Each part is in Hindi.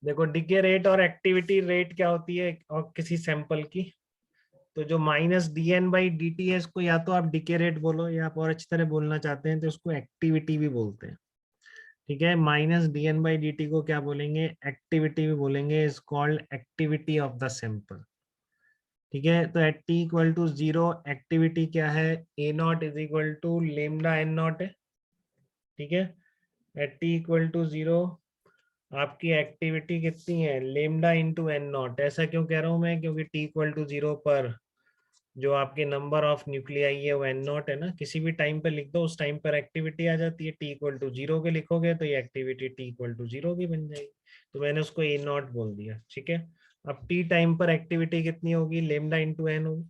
देखो डिके रेट और एक्टिविटी रेट क्या होती है और किसी सैंपल की, तो जो माइनस dn/dt है इसको या तो आप डिके रेट बोलो, या आप और अच्छी तरह बोलना चाहते हैं तो उसको एक्टिविटी भी बोलते हैं। ठीक है, माइनस dn/dt को क्या बोलेंगे, एक्टिविटी भी बोलेंगे, is called activity of the sample. ठीक है, तो at t equal to 0 activity क्या है, a0 is equal to lambda n0 है। ठीक है, एट t इक्वल टू 0 आपकी एक्टिविटी कितनी है, लेमडा इंटू n0। ऐसा क्यों कह रहा हूं मैं, क्योंकि t इक्वल टू 0 पर जो आपके नंबर ऑफ न्यूक्लियाई है वो n0 है ना, किसी भी टाइम पे लिख दो, उस टाइम पर एक्टिविटी आ जाती है। t इक्वल टू 0 के लिखोगे तो ये एक्टिविटी t इक्वल टू 0 की बन जाएगी, तो मैंने उसको a0 बोल दिया। ठीक है, अब t टाइम पर एक्टिविटी कितनी होगी, लेमडा इंटू n होगी।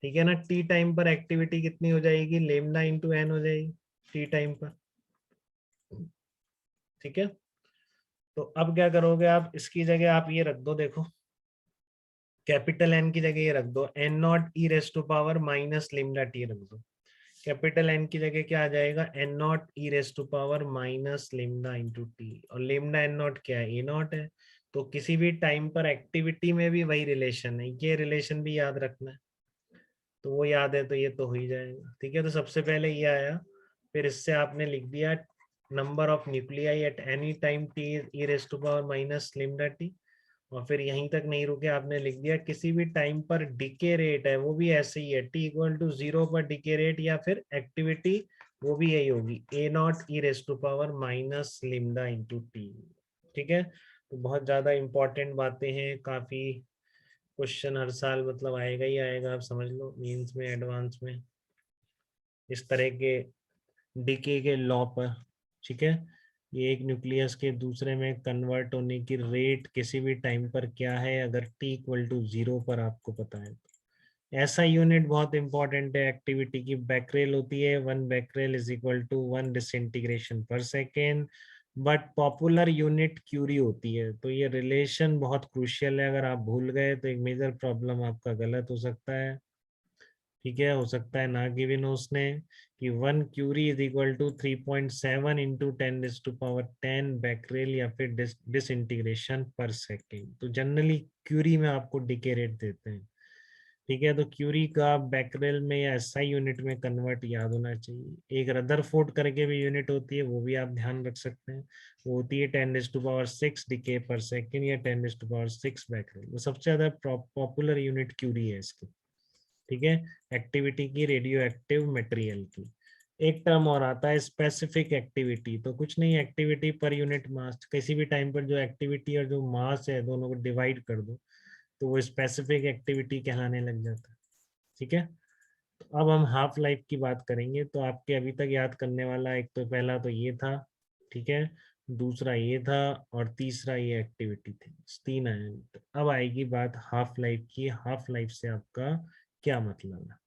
ठीक है ना, t टाइम पर एक्टिविटी कितनी हो जाएगी, लेमडा इंटू n हो जाएगी t टाइम पर। ठीक है, तो अब क्या करोगे आप, इसकी जगह आप ये रख दो, देखो कैपिटल एन की जगह ये रख दो, n0 e raise to power minus lambda t रख दो। कैपिटल एन की जगह क्या आ जाएगा, n0 e raise to power minus lambda into t, और लेमडा n0 क्या है, a0 है। तो किसी भी टाइम पर एक्टिविटी में भी वही रिलेशन है, ये रिलेशन भी याद रखना है। तो वो याद है तो ये तो हो ही जाएगा। ठीक है, तो सबसे पहले ये आया, फिर इससे आपने लिख दिया number of nuclei at any time t e raise to power minus lambda t, और फिर यहीं तक नहीं रुके, आपने लिख दिया किसी भी टाइम पर डिके रेट है वो भी ऐसे ही है, टी इक्वल टू 0 पर डिके रेट या फिर एक्टिविटी वो भी यही होगी, a0 e raise to power minus lambda into t. ठीक है, तो बहुत ज्यादा इंपॉर्टेंट बातें हैं, काफी क्वेश्चन हर साल मतलब आएगा ही आएगा, आप समझ लो, मेंस में एडवांस में इस तरह के डिके के लॉ पर। ठीक है, ये एक न्यूक्लियस के दूसरे में कन्वर्ट होने की रेट किसी भी टाइम पर क्या है, अगर t इक्वल टू 0 पर आपको पता है तो। ऐसा यूनिट बहुत इंपॉर्टेंट है एक्टिविटी की, बैकरेल होती है, 1 becquerel is equal to 1 disintegration per second, but popular unit curie होती है। तो ये रिलेशन बहुत क्रूशियल है, अगर आप भूल गए तो एक मेजर प्रॉब्लम आपका गलत हो सकता है। ठीक है, हो सकता है ना गिवन हो उसने कि 1 curie is equal to 3.7 into 10⁻10 becquerel या फिर डिसइंटीग्रेशन पर सेकेंड। तो जनरली क्यूरी में आपको डिके रेट देते हैं। ठीक है, तो क्यूरी का बैकरेल में या एसआई यूनिट में कन्वर्ट याद होना चाहिए। एक रदरफोर्ड करके भी यूनिट होती है, वो भी आप ध्यान रख सकते हैं, वो होती है 10⁻6 डिके पर सेकेंड या 10⁻6 बैकरेल। वो सबसे ज्यादा पॉपुलर यूनिट क्यूरी है इसकी। ठीक है, एक्टिविटी की, रेडियो एक्टिव मटेरियल की। एक टर्म और आता है स्पेसिफिक एक्टिविटी, तो कुछ नहीं, एक्टिविटी पर यूनिट मास, किसी भी टाइम पर जो एक्टिविटी और जो मास है दोनों को डिवाइड कर दो तो वो स्पेसिफिक एक्टिविटी कहलाने लग जाता है। ठीक है, तो अब हम हाफ लाइफ की बात करेंगे। तो आपके अभी तक याद करने वाला एक तो पहला तो ये था, ठीक है, दूसरा ये था, और तीसरा ये एक्टिविटी थी, 3 आए। अब आएगी बात हाफ लाइफ की। हाफ लाइफ से आपका क्या मतलब है।